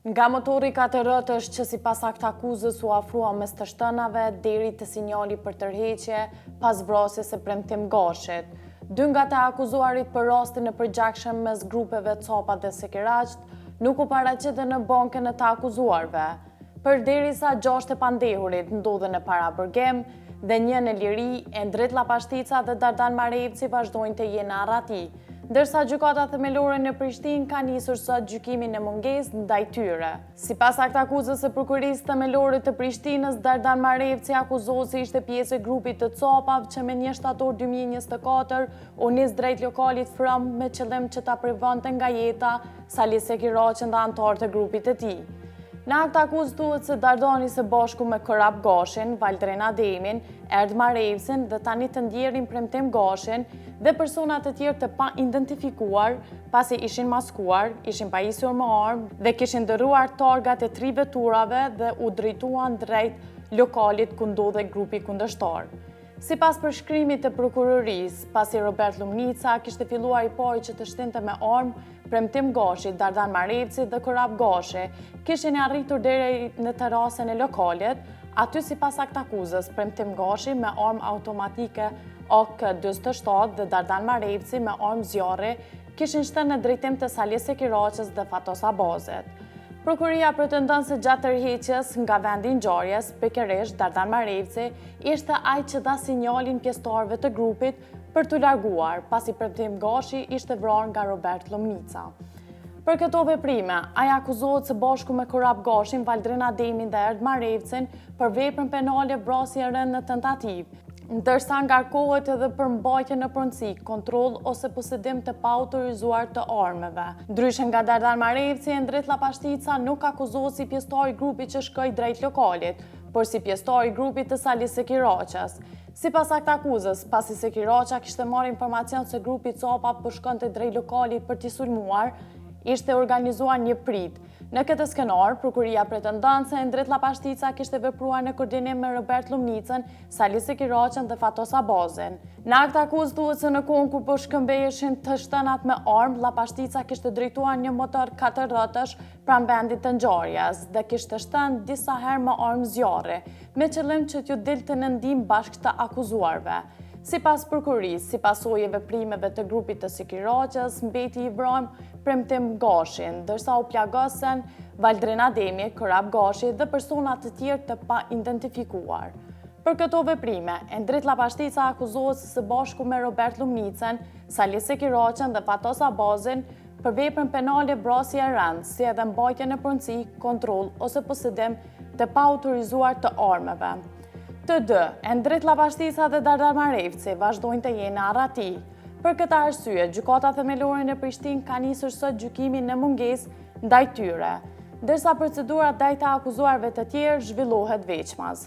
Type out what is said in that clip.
Nga motori 4 rrotësh që sipas akt akuzës u afrua mes të shtënave deri te sinjali për tërheqje pas vrasjes së Premtim Gashit. Dy nga të akuzuarit për rastin e përgjakshëm mes grupeve Copa dhe Sekiraqt nuk u paraqiten në bankën e të akuzuarve. Përderisa 6 e pandehurit ndodhen në parabërgim dhe 1 në liri, Endrit Llapashtica dhe Dardan Marevci vazhdojnë të jenë arrati, ndërsa gjykata themelore në Prishtinë ka nisur sot gjykimin në mungesë ndaj tyre. Sipas akt akuzës së prokurisë themelore të Prishtinës, Dardan Marevci akuzohet se ishte pjesë e grupit të Copave që me 1 shtator 2024 u nis drejt lokalit From me qëllim që ta privonte nga jeta Sali Sekiraqën dhe anëtarë të grupit të tij. Në akt akuzë thuhet se Dardani së bashku me Korap Gashin, Valdren Ademin, Erd Marevcin dhe tani të ndjerin Premtim Gashin dhe persona të tjerë të pa identifikuar pasi ishin maskuar, ishin pajisur me armë dhe kishin dëruar targat e 3 veturave dhe u drejtuan drejt lokalit ku ndodhej grupi kundërshtar. Sipas përshkrimit të prokurorisë, pasi Robert Lumnica kishte filluar i pari që të shtinte me armë, Premtim Gashi, Dardan Marevci dhe Korap Gashi kishin arritur deri në terasën e lokalit. Aty sipas akt akuzës, Premtim Gashi me armë automatike AK-47 dhe Dardan Marevci me armë zjarri kishin shënë në drejtim të Salis Sekiraqës dhe Fatos Abazit. Prokuria pretendon se gjatë tërheqjes nga vendi i ngjarjes, pikërisht Dardan Marevci ishte ai që dha sinjalin pjesëtarëve të grupit për të larguar, pasi Premtim Gashi ishte vrarë nga Robert Lumnica. Për këto veprime, ai akuzohet së bashku me Korap Gashin, Valdren Ademin dhe Erd Marevcin për veprën penale vrasje e rënë në tentativë, ndërsa ngarkohet edhe për mbajtje në pronësi, kontroll ose posedim të paautorizuar të armëve. Ndryshe nga Dardan Marevci, Endrit Llapashtica nuk akuzohet si pjesëtar i grupit që shkoi drejt lokalit, por si pjesëtar i grupit të Salis Sekiraqës. Sipas akt akuzës, pasi Sekiraqa kishte marrë informacion se grupi Copa po shkonte drejt lokalit për t'i sulmuar, ishte organizuar një prit. Në këtë skenar, prokuria pretendon se Endrit Llapashtica kishte vepruar në koordinim me Robert Lumnicën, Salis Sekiraqën dhe Fatos Abazin. Në akt akuzë thuhet se në kohën kur po shkëmbeheshin të shtënat me armë, Llapashtica kishte drejtuar një motor 4 rrotësh pranë vendit të ngjarjes dhe kishte shtënë disa herë me armë zjarri, me qëllim që t'ju dilte në ndihmë bashkë të akuzuarve. Sipas prokurisë, si pasojë e veprimeve të grupit të Sekiraqës, mbeti i vrarë Premtim Gashin, ndërsa u plagosen Valdren Ademi, Korap Gashi dhe persona të tjerë të pa identifikuar. Për këto veprime, Endrit Llapashtica akuzohet së bashku me Robert Lumnicën, Salis Sekiraqën dhe Fatos Abazin për veprën penale vrasje e rënë, si edhe mbajtje në pronësi, kontroll ose posedim të paautorizuar të armëve. Të dy, Endrit Llapashtica dhe Dardan Marevci vazhdojnë të jenë arrati. Për këtë arsye, gjykata themelore në Prishtinë ka nisur sot gjykimin në mungesë ndaj tyre, ndërsa procedura ndaj të akuzuarve të tjerë zhvillohet veçmaz.